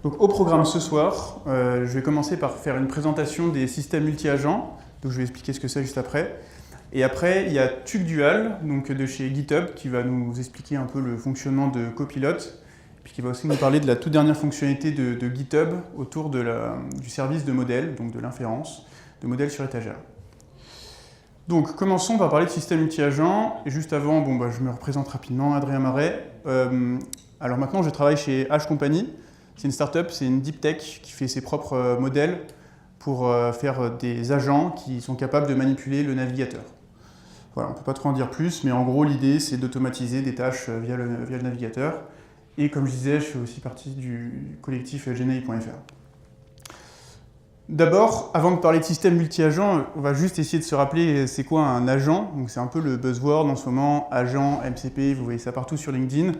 Donc, au programme ce soir, je vais commencer par faire une présentation des systèmes multi-agents. Donc, je vais expliquer ce que c'est juste après. Et après, il y a TucDual, donc de chez GitHub, qui va nous expliquer un peu le fonctionnement de Copilot, puis qui va aussi nous parler de la toute dernière fonctionnalité de GitHub autour du service de modèles, donc de l'inférence, de modèles sur étagère. Donc, commençons par parler de système multi-agent. Et juste avant, je me représente rapidement, Adrien Marais. Alors maintenant, je travaille chez H Company. C'est une startup, c'est une deep tech qui fait ses propres modèles pour faire des agents qui sont capables de manipuler le navigateur. Voilà, on ne peut pas trop en dire plus, mais en gros, l'idée, c'est d'automatiser des tâches via le navigateur. Et comme je disais, je fais aussi partie du collectif Genei.fr. D'abord, avant de parler de système multi-agent, on va juste essayer de se rappeler c'est quoi un agent. Donc c'est un peu le buzzword en ce moment, agent, MCP, vous voyez ça partout sur LinkedIn.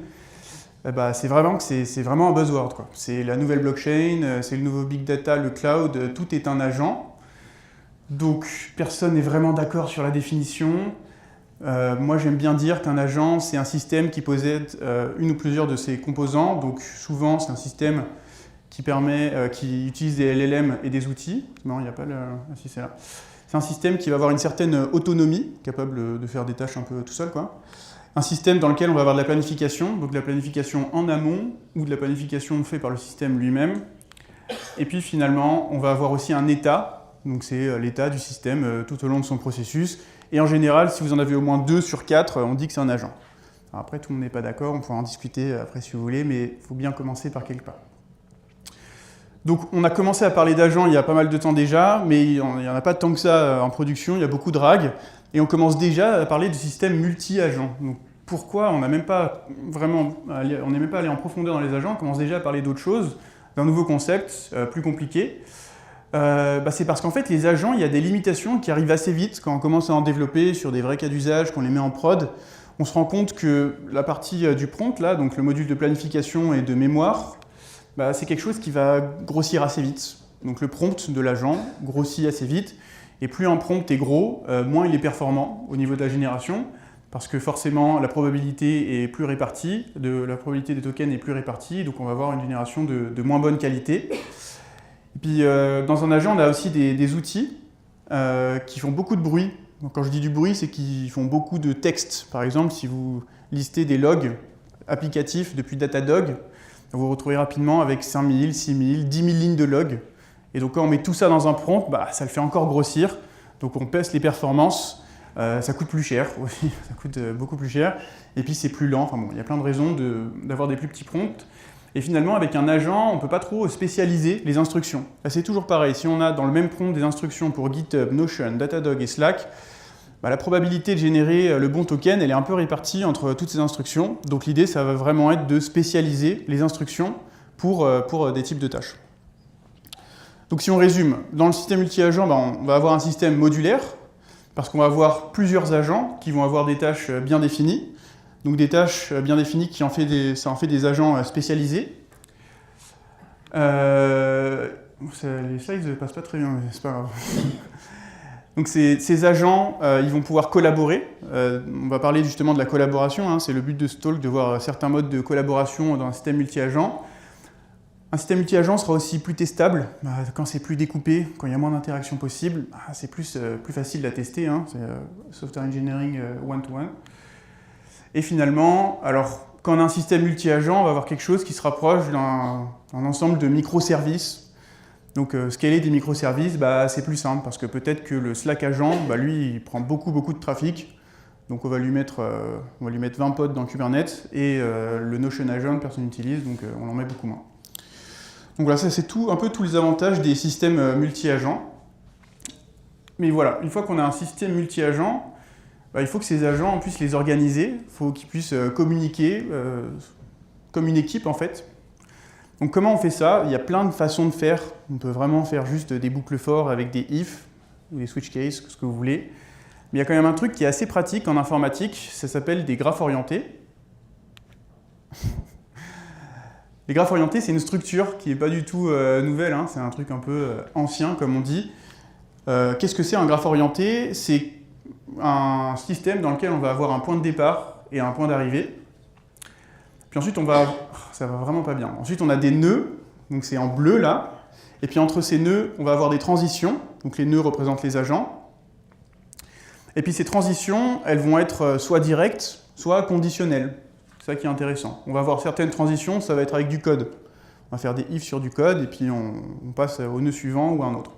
C'est vraiment un buzzword, quoi. C'est la nouvelle blockchain, c'est le nouveau big data, le cloud, tout est un agent. Donc personne n'est vraiment d'accord sur la définition. Moi j'aime bien dire qu'un agent c'est un système qui possède une ou plusieurs de ses composants. Donc souvent c'est un système qui utilise des LLM et des outils. Non, il n'y a pas le... Ah si, c'est là. C'est un système qui va avoir une certaine autonomie, capable de faire des tâches un peu tout seul, quoi. Un système dans lequel on va avoir de la planification, donc de la planification en amont ou de la planification faite par le système lui-même. Et puis finalement, on va avoir aussi un état, donc c'est l'état du système tout au long de son processus. Et en général, si vous en avez au moins 2 sur 4, on dit que c'est un agent. Alors après, tout le monde n'est pas d'accord, on pourra en discuter après si vous voulez, mais il faut bien commencer par quelque part. Donc on a commencé à parler d'agents il y a pas mal de temps déjà, mais il n'y en a pas tant que ça en production, il y a beaucoup de RAG. Et on commence déjà à parler du système multi-agent. Donc pourquoi on n'est même pas allé en profondeur dans les agents, on commence déjà à parler d'autre chose, d'un nouveau concept plus compliqué. C'est parce qu'en fait les agents, il y a des limitations qui arrivent assez vite quand on commence à en développer sur des vrais cas d'usage, qu'on les met en prod. On se rend compte que la partie du prompt, là, donc le module de planification et de mémoire, c'est quelque chose qui va grossir assez vite. Donc le prompt de l'agent grossit assez vite, et plus un prompt est gros, moins il est performant au niveau de la génération, parce que forcément la probabilité est plus répartie, la probabilité des tokens est plus répartie, donc on va avoir une génération de moins bonne qualité. Et puis dans un agent, on a aussi des outils qui font beaucoup de bruit. Donc, quand je dis du bruit, c'est qu'ils font beaucoup de texte. Par exemple, si vous listez des logs applicatifs depuis Datadog, vous vous retrouvez rapidement avec 5000, 6000, 10 000 lignes de log. Et donc quand on met tout ça dans un prompt, ça le fait encore grossir. Donc on pèse les performances, ça coûte plus cher aussi, ça coûte beaucoup plus cher. Et puis c'est plus lent, enfin bon, il y a plein de raisons d'avoir des plus petits prompts. Et finalement, avec un agent, on ne peut pas trop spécialiser les instructions. C'est toujours pareil, si on a dans le même prompt des instructions pour GitHub, Notion, Datadog et Slack, la probabilité de générer le bon token, elle est un peu répartie entre toutes ces instructions. Donc l'idée, ça va vraiment être de spécialiser les instructions pour des types de tâches. Donc si on résume, dans le système multi-agent, on va avoir un système modulaire, parce qu'on va avoir plusieurs agents qui vont avoir des tâches bien définies. Donc des tâches bien définies, ça en fait des agents spécialisés. Les slides ne passent pas très bien, mais c'est pas grave. Donc ces agents, ils vont pouvoir collaborer. On va parler justement de la collaboration, hein. C'est le but de ce talk, de voir certains modes de collaboration dans un système multi-agent. Un système multi-agent sera aussi plus testable quand c'est plus découpé, quand il y a moins d'interactions possibles. C'est plus facile à tester, hein. C'est software engineering one-to-one. Et finalement, alors, quand on a un système multi-agent, on va avoir quelque chose qui se rapproche d'un ensemble de microservices. Donc, scaler des microservices, c'est plus simple, parce que peut-être que le Slack agent, lui, il prend beaucoup de trafic. Donc, on va lui mettre 20 pods dans Kubernetes, et le Notion agent, personne n'utilise, donc on en met beaucoup moins. Donc voilà, ça c'est un peu tous les avantages des systèmes multi-agents. Mais voilà, une fois qu'on a un système multi-agent, il faut que ces agents, on puisse les organiser, il faut qu'ils puissent communiquer comme une équipe en fait. Donc comment on fait ça? Il y a plein de façons de faire. On peut vraiment faire juste des boucles for avec des if, ou des switch case, ce que vous voulez. Mais il y a quand même un truc qui est assez pratique en informatique, ça s'appelle des graphes orientés. Les graphes orientés, c'est une structure qui n'est pas du tout nouvelle, hein. C'est un truc un peu ancien, comme on dit. Qu'est-ce que c'est un graphe orienté? C'est un système dans lequel on va avoir un point de départ et un point d'arrivée. Puis ensuite, ça va vraiment pas bien. Ensuite, on a des nœuds donc c'est en bleu là. Et puis entre ces nœuds, on va avoir des transitions, donc les nœuds représentent les agents. Et puis ces transitions, elles vont être soit directes, soit conditionnelles. C'est ça qui est intéressant. On va avoir certaines transitions, ça va être avec du code. On va faire des if sur du code, et puis on passe au nœud suivant ou à un autre.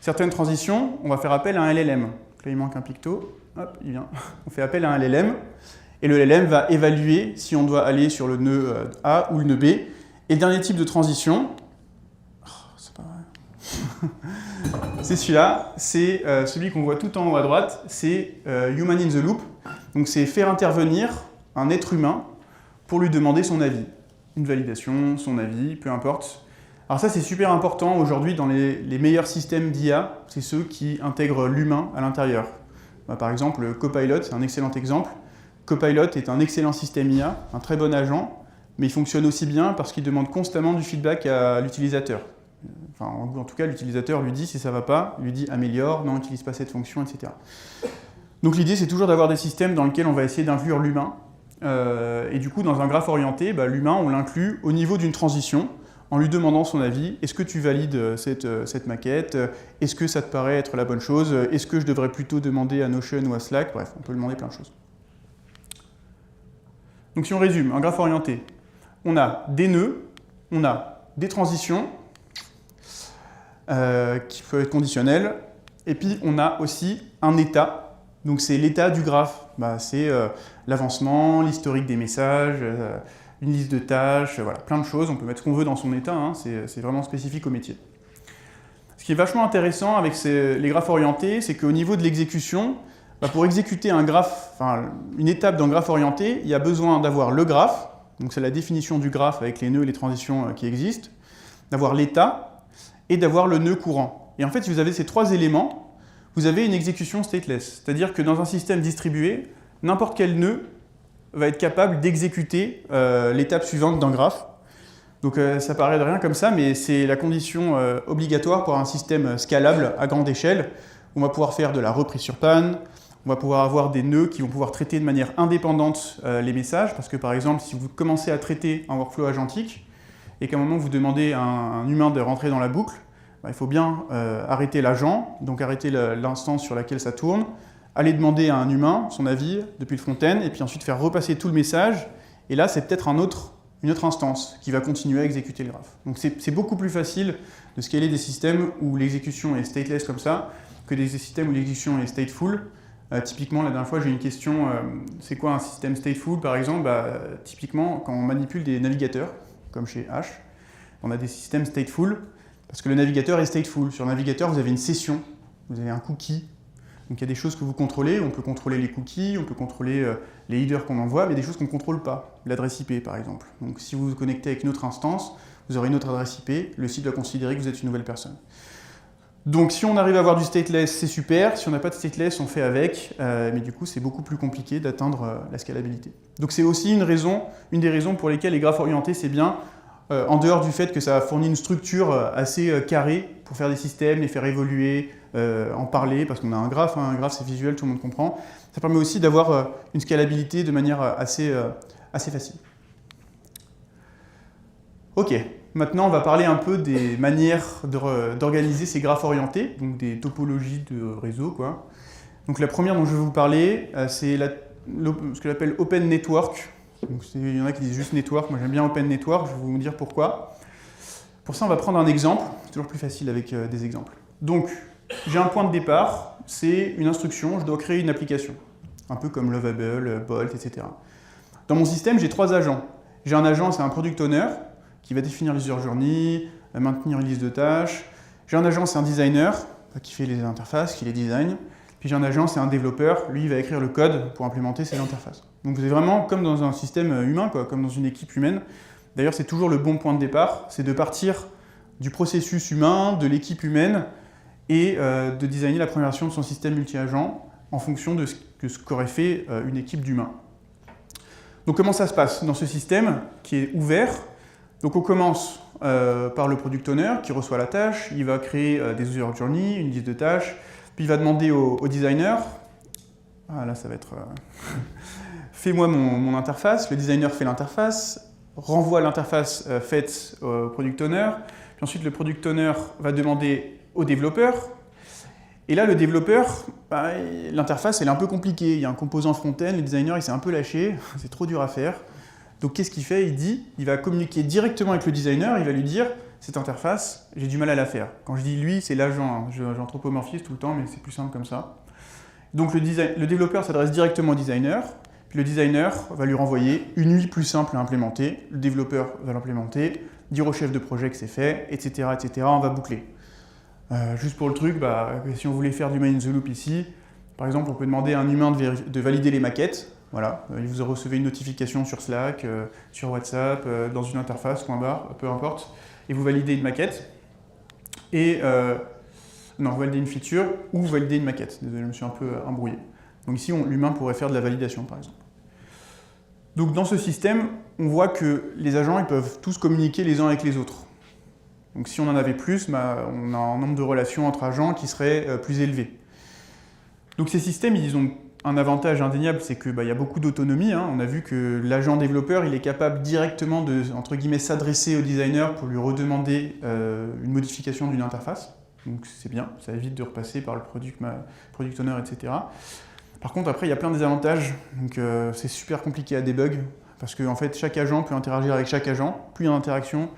Certaines transitions, on va faire appel à un LLM. Donc là, il manque un picto. Hop, il vient. On fait appel à un LLM, et le LLM va évaluer si on doit aller sur le nœud A ou le nœud B. Et dernier type de transition, c'est celui-là, c'est celui qu'on voit tout en haut à droite, c'est Human in the Loop. Donc c'est faire intervenir un être humain pour lui demander son avis. Une validation, son avis, peu importe. Alors ça c'est super important aujourd'hui dans les meilleurs systèmes d'IA, c'est ceux qui intègrent l'humain à l'intérieur. Par exemple, Copilot, c'est un excellent exemple. Copilot est un excellent système IA, un très bon agent, mais il fonctionne aussi bien parce qu'il demande constamment du feedback à l'utilisateur. Enfin, en tout cas, l'utilisateur lui dit si ça ne va pas, lui dit améliore, non, n'utilise pas cette fonction, etc. Donc l'idée, c'est toujours d'avoir des systèmes dans lesquels on va essayer d'inclure l'humain. Et du coup, dans un graphe orienté, l'humain, on l'inclut au niveau d'une transition, en lui demandant son avis. Est-ce que tu valides cette maquette? Est-ce que ça te paraît être la bonne chose? Est-ce que je devrais plutôt demander à Notion ou à Slack? Bref, on peut demander plein de choses. Donc si on résume, un graphe orienté, on a des nœuds, on a des transitions, qui peut être conditionnel, et puis on a aussi un état, donc c'est l'état du graphe, c'est l'avancement, l'historique des messages, une liste de tâches, voilà, plein de choses, on peut mettre ce qu'on veut dans son état, hein, c'est vraiment spécifique au métier. Ce qui est vachement intéressant avec les graphes orientés, c'est qu'au niveau de l'exécution, pour exécuter un graphe, une étape d'un graphe orienté, il y a besoin d'avoir le graphe, donc c'est la définition du graphe avec les nœuds et les transitions qui existent, d'avoir l'état, et d'avoir le nœud courant. Et en fait, si vous avez ces trois éléments, vous avez une exécution stateless. C'est-à-dire que dans un système distribué, n'importe quel nœud va être capable d'exécuter l'étape suivante d'un graphe. Donc ça paraît de rien comme ça, mais c'est la condition obligatoire pour un système scalable à grande échelle. On va pouvoir faire de la reprise sur panne, on va pouvoir avoir des nœuds qui vont pouvoir traiter de manière indépendante les messages, parce que par exemple, si vous commencez à traiter un workflow agentique, et qu'à un moment vous demandez à un humain de rentrer dans la boucle, il faut bien arrêter l'agent, donc arrêter l'instance sur laquelle ça tourne, aller demander à un humain son avis depuis le front-end, et puis ensuite faire repasser tout le message, et là c'est peut-être une autre instance qui va continuer à exécuter le graphe. Donc c'est beaucoup plus facile de scaler des systèmes où l'exécution est stateless comme ça, que des systèmes où l'exécution est stateful. Typiquement, la dernière fois j'ai eu une question, c'est quoi un système stateful par exemple? Typiquement, quand on manipule des navigateurs, comme chez H, on a des systèmes stateful, parce que le navigateur est stateful. Sur le navigateur, vous avez une session, vous avez un cookie. Donc il y a des choses que vous contrôlez, on peut contrôler les cookies, on peut contrôler les headers qu'on envoie, mais il y a des choses qu'on ne contrôle pas. L'adresse IP par exemple. Donc si vous vous connectez avec une autre instance, vous aurez une autre adresse IP, le site doit considérer que vous êtes une nouvelle personne. Donc si on arrive à avoir du stateless, c'est super. Si on n'a pas de stateless, on fait avec. Mais du coup, c'est beaucoup plus compliqué d'atteindre la scalabilité. Donc c'est aussi une des raisons pour lesquelles les graphes orientés, c'est bien, en dehors du fait que ça fournit une structure assez carrée pour faire des systèmes, les faire évoluer, en parler, parce qu'on a un graphe c'est visuel, tout le monde comprend. Ça permet aussi d'avoir une scalabilité de manière assez facile. Ok, maintenant on va parler un peu des manières d'organiser ces graphes orientés, donc des topologies de réseau, quoi. Donc la première dont je vais vous parler, c'est ce que j'appelle Open Network. Donc, il y en a qui disent juste Network, moi j'aime bien Open Network, je vais vous dire pourquoi. Pour ça on va prendre un exemple, c'est toujours plus facile avec des exemples. Donc j'ai un point de départ, c'est une instruction, je dois créer une application. Un peu comme Lovable, Bolt, etc. Dans mon système, j'ai trois agents. J'ai un agent, c'est un Product Owner, qui va définir l'user journey, maintenir une liste de tâches. J'ai un agent, c'est un designer, qui fait les interfaces, qui les design. Puis j'ai un agent, c'est un développeur, lui il va écrire le code pour implémenter ces interfaces. Donc c'est vraiment comme dans un système humain, quoi, comme dans une équipe humaine. D'ailleurs, c'est toujours le bon point de départ, c'est de partir du processus humain, de l'équipe humaine, et de designer la première version de son système multi-agent en fonction de ce qu'aurait fait une équipe d'humains. Donc comment ça se passe dans ce système qui est ouvert? Donc on commence par le Product Owner qui reçoit la tâche, il va créer des user journey, une liste de tâches, puis il va demander au designer, là ça va être fais-moi mon interface, le designer fait l'interface, renvoie l'interface faite au product owner, puis ensuite le product owner va demander au développeur, et là le développeur, bah, l'interface elle est un peu compliquée, il y a un composant front-end, le designer il s'est un peu lâché, c'est trop dur à faire, donc qu'est-ce qu'il fait? Il va communiquer directement avec le designer, il va lui dire cette interface, j'ai du mal à la faire. Quand je dis lui, c'est l'agent, hein. J'anthropomorphise tout le temps, mais c'est plus simple comme ça. Donc le développeur s'adresse directement au designer, puis le designer va lui renvoyer une UI plus simple à implémenter, le développeur va l'implémenter, dire au chef de projet que c'est fait, etc., etc., on va boucler. Juste pour le truc, bah, si on voulait faire du man in the loop ici, par exemple, on peut demander à un humain de valider les maquettes. Voilà, vous recevez une notification sur Slack, sur WhatsApp, dans une interface, point barre, peu importe, et vous validez une maquette. Et non, vous validez une feature ou vous validez une maquette. Désolé, je me suis un peu embrouillé. Donc ici, l'humain pourrait faire de la validation, par exemple. Donc dans ce système, on voit que les agents ils peuvent tous communiquer les uns avec les autres. Donc si on en avait plus, bah, on a un nombre de relations entre agents qui serait plus élevé. Donc ces systèmes, ils ont un avantage indéniable, c'est qu'il y a beaucoup d'autonomie. Hein. On a vu que l'agent développeur, il est capable directement de, entre guillemets, s'adresser au designer pour lui redemander une modification d'une interface. Donc c'est bien, ça évite de repasser par le product owner, etc. Par contre, après, il y a plein de désavantages. Donc c'est super compliqué à debug, parce que en fait, chaque agent peut interagir avec chaque agent. Plus il y a d'interaction,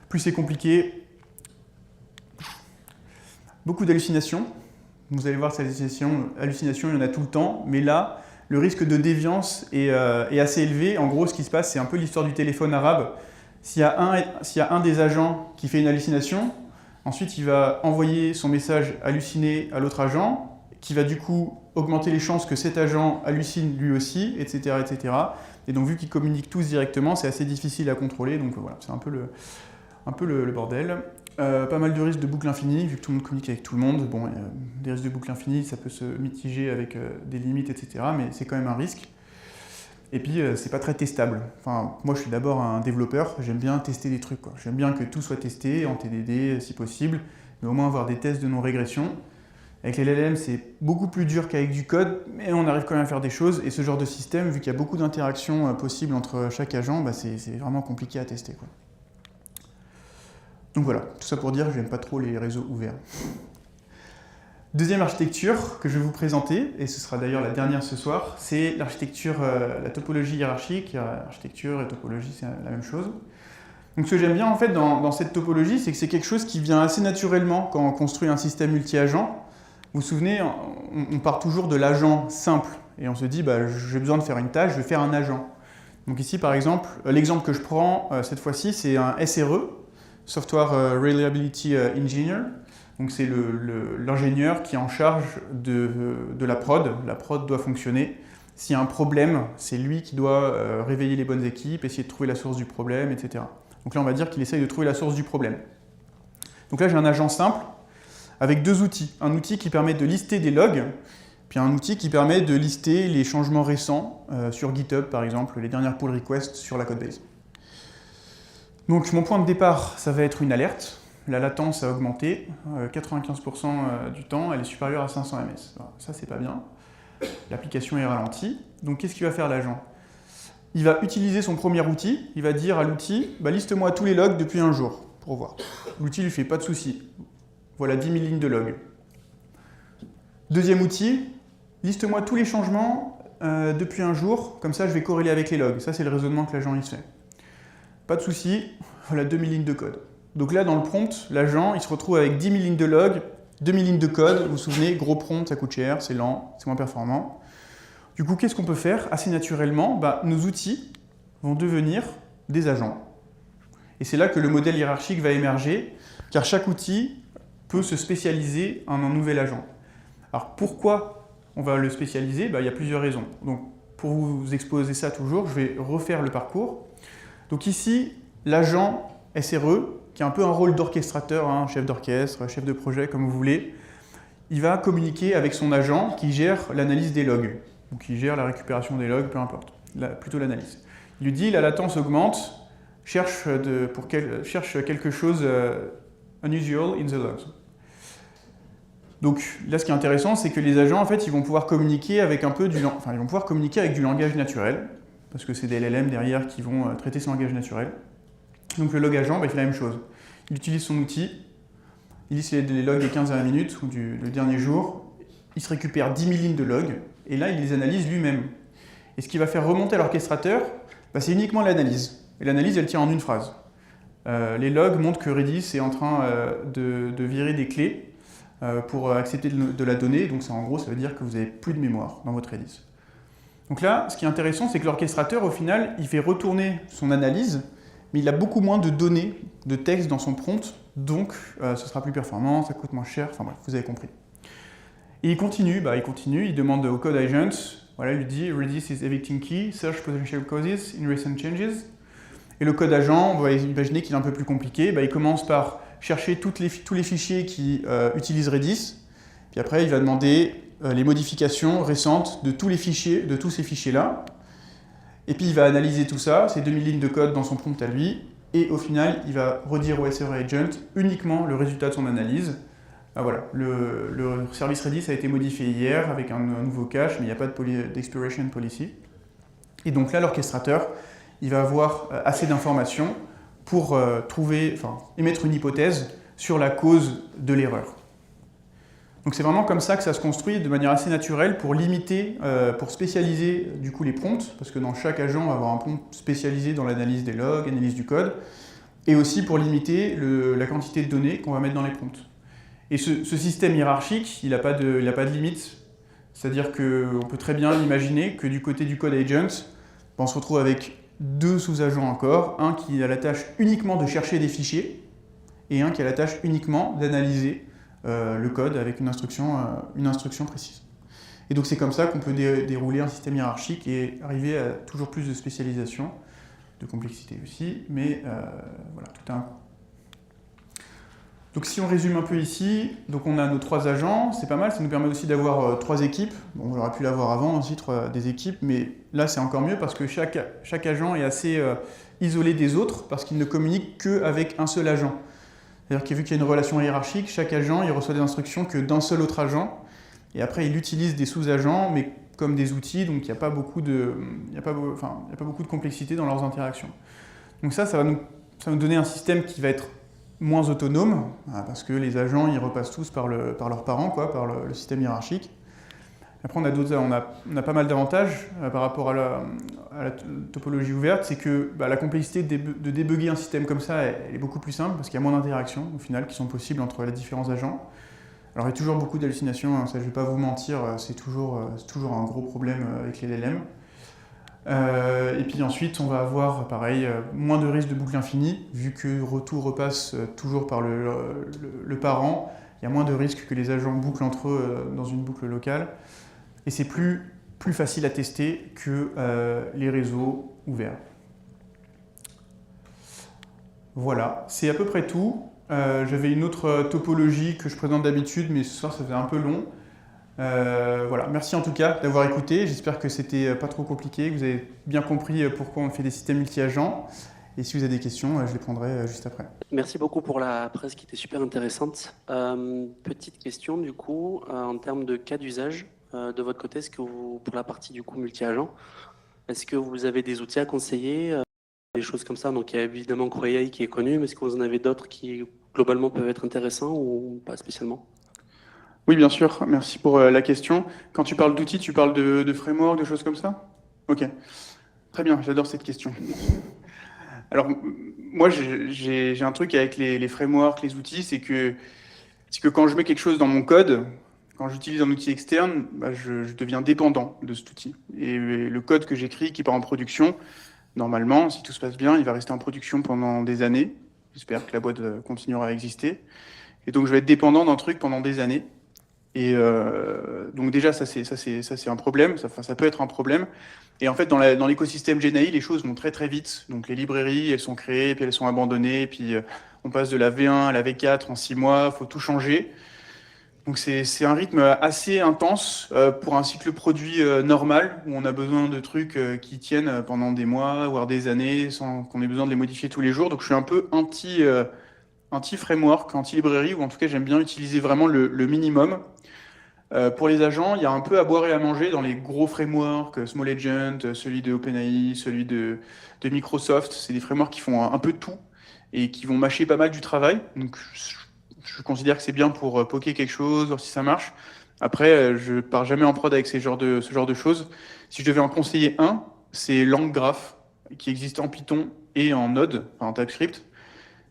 plus c'est compliqué. Beaucoup d'hallucinations. Vous allez voir, ces hallucinations, il y en a tout le temps, mais là, le risque de déviance est assez élevé. En gros, ce qui se passe, c'est un peu l'histoire du téléphone arabe. S'il y a un des agents qui fait une hallucination, ensuite il va envoyer son message halluciné à l'autre agent, qui va du coup augmenter les chances que cet agent hallucine lui aussi, etc. etc. Et donc vu qu'ils communiquent tous directement, c'est assez difficile à contrôler, donc voilà, c'est un peu le bordel. Pas mal de risques de boucle infinie, vu que tout le monde communique avec tout le monde. Bon, des risques de boucle infinie, ça peut se mitiger avec des limites, etc. Mais c'est quand même un risque. Et puis, c'est pas très testable. Enfin, moi, je suis d'abord un développeur, j'aime bien tester des trucs, quoi. J'aime bien que tout soit testé en TDD, si possible, mais au moins avoir des tests de non-régression. Avec les LLM, c'est beaucoup plus dur qu'avec du code, mais on arrive quand même à faire des choses. Et ce genre de système, vu qu'il y a beaucoup d'interactions possibles entre chaque agent, bah, c'est vraiment compliqué à tester, quoi. Donc voilà, tout ça pour dire que je n'aime pas trop les réseaux ouverts. Deuxième architecture que je vais vous présenter, et ce sera d'ailleurs la dernière ce soir, c'est l'architecture, la topologie hiérarchique. Architecture et topologie, c'est la même chose. Donc ce que j'aime bien en fait dans cette topologie, c'est que c'est quelque chose qui vient assez naturellement quand on construit un système multi-agent. Vous vous souvenez, on part toujours de l'agent simple, et on se dit, bah, j'ai besoin de faire une tâche, je vais faire un agent. Donc ici par exemple, l'exemple que je prends cette fois-ci, c'est un SRE, Software Reliability Engineer. Donc c'est l'ingénieur qui est en charge de la prod. La prod doit fonctionner. S'il y a un problème, c'est lui qui doit réveiller les bonnes équipes, essayer de trouver la source du problème, etc. Donc là, on va dire qu'il essaye de trouver la source du problème. Donc là, j'ai un agent simple avec deux outils. Un outil qui permet de lister des logs, puis un outil qui permet de lister les changements récents sur GitHub, par exemple, les dernières pull requests sur la codebase. Donc mon point de départ, ça va être une alerte. La latence a augmenté, 95% du temps, elle est supérieure à 500 ms. Alors, ça, c'est pas bien. L'application est ralentie. Donc qu'est-ce qu'il va faire l'agent? Il va utiliser son premier outil, il va dire à l'outil, bah, liste-moi tous les logs depuis un jour, pour voir. L'outil lui fait pas de souci. Voilà 10 000 lignes de logs. Deuxième outil, liste-moi tous les changements depuis un jour, comme ça je vais corréler avec les logs. Ça, c'est le raisonnement que l'agent il fait. Pas de souci, voilà 2000 lignes de code. Donc là, dans le prompt, l'agent, il se retrouve avec 10 000 lignes de log, 2000 lignes de code. Vous vous souvenez, gros prompt, ça coûte cher, c'est lent, c'est moins performant. Du coup, qu'est-ce qu'on peut faire? Assez naturellement, bah, nos outils vont devenir des agents. Et c'est là que le modèle hiérarchique va émerger, car chaque outil peut se spécialiser en un nouvel agent. Alors pourquoi on va le spécialiser? Bah, il y a plusieurs raisons. Donc, pour vous exposer ça toujours, je vais refaire le parcours. Donc ici, l'agent SRE, qui a un peu un rôle d'orchestrateur, hein, chef d'orchestre, chef de projet, comme vous voulez, il va communiquer avec son agent qui gère l'analyse des logs, ou qui gère la récupération des logs, peu importe, plutôt l'analyse. Il lui dit, la latence augmente, cherche quelque chose unusual in the logs. Donc là, ce qui est intéressant, c'est que les agents, en fait, ils vont pouvoir communiquer avec du langage naturel. parce que c'est des LLM derrière qui vont traiter son langage naturel. Donc le log agent, il fait la même chose. Il utilise son outil, il lit les logs des 15 dernières minutes ou le dernier jour, il se récupère 10 000 lignes de logs, et là il les analyse lui-même. Et ce qui va faire remonter à l'orchestrateur, c'est uniquement l'analyse. Et l'analyse, elle tient en une phrase. Les logs montrent que Redis est en train de virer des clés pour accepter de la donnée, donc en gros ça veut dire que vous n'avez plus de mémoire dans votre Redis. Donc là, ce qui est intéressant, c'est que l'orchestrateur, au final, il fait retourner son analyse, mais il a beaucoup moins de données, de texte dans son prompt, donc ce sera plus performant, ça coûte moins cher, enfin bref, vous avez compris. Et il continue, il demande au code agent, voilà, il lui dit « Redis is evicting key, search potential causes in recent changes ». Et le code agent, on va imaginer qu'il est un peu plus compliqué, il commence par chercher tous les fichiers qui utilisent Redis, puis après il va demander les modifications récentes de tous ces fichiers-là, et puis il va analyser tout ça, ces 2000 lignes de code dans son prompt à lui, et au final il va redire au SRE agent uniquement le résultat de son analyse. Voilà, le service Redis a été modifié hier avec un nouveau cache, mais il n'y a pas d'expiration policy. Et donc là, l'orchestrateur, il va avoir assez d'informations pour émettre une hypothèse sur la cause de l'erreur. Donc c'est vraiment comme ça que ça se construit de manière assez naturelle pour limiter, pour spécialiser du coup les prompts, parce que dans chaque agent, on va avoir un prompt spécialisé dans l'analyse des logs, analyse du code, et aussi pour limiter la quantité de données qu'on va mettre dans les prompts. Et ce système hiérarchique, il n'a pas de limite, c'est-à-dire qu'on peut très bien imaginer que du côté du code agent, on se retrouve avec deux sous-agents encore, un qui a la tâche uniquement de chercher des fichiers, et un qui a la tâche uniquement d'analyser le code avec une instruction précise. Et donc c'est comme ça qu'on peut dérouler un système hiérarchique et arriver à toujours plus de spécialisation, de complexité aussi, mais voilà, tout a un coût. Donc si on résume un peu ici, donc on a nos 3 agents, c'est pas mal, ça nous permet aussi d'avoir 3 équipes. Bon, on aurait pu l'avoir avant aussi, des équipes, mais là c'est encore mieux parce que chaque agent est assez isolé des autres parce qu'il ne communique qu'avec un seul agent. C'est-à-dire que vu qu'il y a une relation hiérarchique, chaque agent il reçoit des instructions que d'un seul autre agent, et après il utilise des sous-agents, mais comme des outils, donc il n'y a pas beaucoup de complexité dans leurs interactions. Donc ça va nous donner un système qui va être moins autonome, parce que les agents ils repassent tous par leurs parents, par le système hiérarchique. Après on a pas mal d'avantages par rapport à la topologie ouverte, c'est que la complexité de débugger un système comme ça elle est beaucoup plus simple, parce qu'il y a moins d'interactions au final qui sont possibles entre les différents agents. Alors il y a toujours beaucoup d'hallucinations, ça je ne vais pas vous mentir, c'est toujours un gros problème avec les LLM. Et puis ensuite, on va avoir, pareil, moins de risque de boucle infinie, vu que retour repasse toujours par le parent, il y a moins de risques que les agents bouclent entre eux dans une boucle locale, et c'est plus facile à tester que les réseaux ouverts. Voilà, c'est à peu près tout. J'avais une autre topologie que je présente d'habitude, mais ce soir ça fait un peu long. Voilà, merci en tout cas d'avoir écouté, j'espère que c'était pas trop compliqué, que vous avez bien compris pourquoi on fait des systèmes multi-agents, et si vous avez des questions, je les prendrai juste après. Merci beaucoup pour la presse qui était super intéressante. Petite question du coup, en termes de cas d'usage, de votre côté, est-ce que pour la partie du coup multi-agent, est-ce que vous avez des outils à conseiller, des choses comme ça? Donc il y a évidemment CrowAI qui est connu, mais est-ce que vous en avez d'autres qui globalement peuvent être intéressants ou pas spécialement? Oui, bien sûr, merci pour la question. Quand tu parles d'outils, tu parles de framework, de choses comme ça? Ok, très bien, j'adore cette question. Alors, moi, j'ai un truc avec les frameworks, les outils, c'est que quand je mets quelque chose dans mon code, quand j'utilise un outil externe, je deviens dépendant de cet outil. Et le code que j'écris, qui part en production, normalement, si tout se passe bien, il va rester en production pendant des années. J'espère que la boîte continuera à exister. Et donc, je vais être dépendant d'un truc pendant des années. Et donc déjà, ça c'est un problème, ça peut être un problème. Et en fait, dans l'écosystème GenAI, les choses vont très très vite. Donc les librairies, elles sont créées, puis elles sont abandonnées, puis on passe de la V1 à la V4 en 6 mois, il faut tout changer. Donc c'est un rythme assez intense pour un cycle produit normal, où on a besoin de trucs qui tiennent pendant des mois, voire des années, sans qu'on ait besoin de les modifier tous les jours. Donc je suis un peu anti-framework, anti-librairie, ou en tout cas j'aime bien utiliser vraiment le minimum. Pour les agents, il y a un peu à boire et à manger dans les gros frameworks, Small Agent, celui de OpenAI, celui de Microsoft. C'est des frameworks qui font un peu de tout et qui vont mâcher pas mal du travail. Donc, je considère que c'est bien pour poker quelque chose, voir si ça marche. Après, je pars jamais en prod avec ce genre de choses. Si je devais en conseiller un, c'est LangGraph, qui existe en Python et en Node, enfin en TypeScript.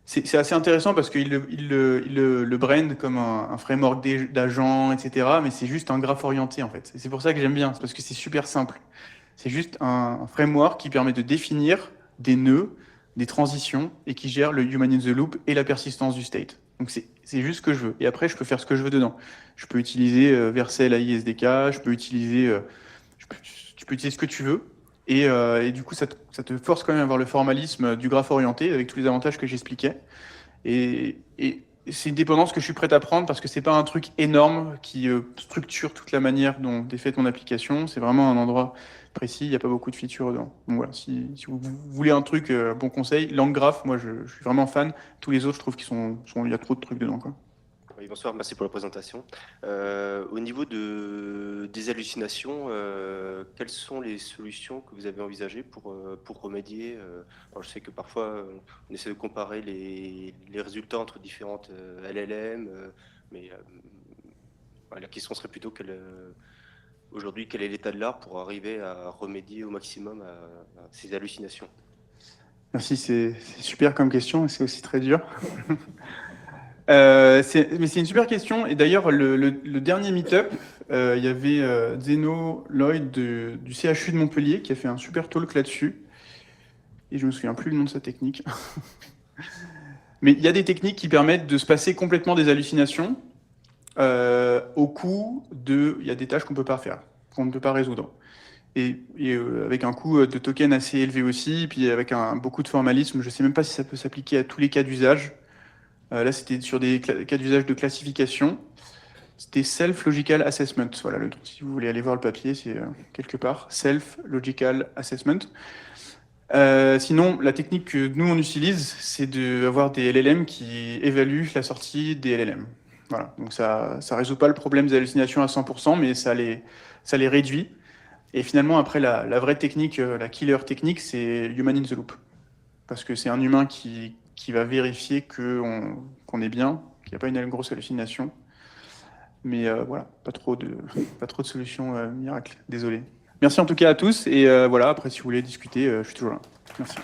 C'est assez intéressant parce qu'il le brand comme un framework d'agents, etc. Mais c'est juste un graphe orienté en fait. Et c'est pour ça que j'aime bien, c'est parce que c'est super simple. C'est juste un framework qui permet de définir des nœuds, des transitions et qui gère le human in the loop et la persistance du state. Donc c'est juste ce que je veux. Et après, je peux faire ce que je veux dedans. Je peux utiliser Vercel AI SDK, je peux utiliser, tu peux utiliser ce que tu veux. Et du coup, ça te force quand même à avoir le formalisme du graphe orienté avec tous les avantages que j'expliquais. Et c'est une dépendance que je suis prêt à prendre parce que c'est pas un truc énorme qui structure toute la manière dont est faite mon application. C'est vraiment un endroit précis, il n'y a pas beaucoup de features dedans. Donc voilà, si vous voulez un truc, bon conseil, LangGraph, moi je suis vraiment fan. Tous les autres, je trouve il y a trop de trucs dedans, quoi. Oui, bonsoir, merci pour la présentation. Au niveau des hallucinations, quelles sont les solutions que vous avez envisagées pour remédier alors, je sais que parfois on essaie de comparer les résultats entre différentes LLM, mais la question serait plutôt aujourd'hui, quel est l'état de l'art pour arriver à remédier au maximum à ces hallucinations? Merci, c'est super comme question et c'est aussi très dur. Mais c'est une super question. Et d'ailleurs, le dernier meet-up, il y avait Zeno Lloyd du CHU de Montpellier qui a fait un super talk là-dessus. Et je me souviens plus le nom de sa technique. Mais il y a des techniques qui permettent de se passer complètement des hallucinations au coût de... Il y a des tâches qu'on peut pas faire, qu'on ne peut pas résoudre. Et avec un coût de token assez élevé aussi, puis avec beaucoup de formalisme. Je sais même pas si ça peut s'appliquer à tous les cas d'usage. Là, c'était sur des cas d'usage de classification. C'était Self-Logical Assessment. Voilà, si vous voulez aller voir le papier, c'est quelque part. Self-Logical Assessment. Sinon, la technique que nous, on utilise, c'est d'avoir des LLM qui évaluent la sortie des LLM. Voilà. Donc ça résout pas le problème des hallucinations à 100%, mais ça les réduit. Et finalement, après, la vraie technique, la killer technique, c'est Human in the Loop. Parce que c'est un humain qui va vérifier qu'on est bien, qu'il n'y a pas une grosse hallucination. Mais voilà, pas trop de solutions miracles. Désolé. Merci en tout cas à tous. Et voilà, après, si vous voulez discuter, je suis toujours là. Merci.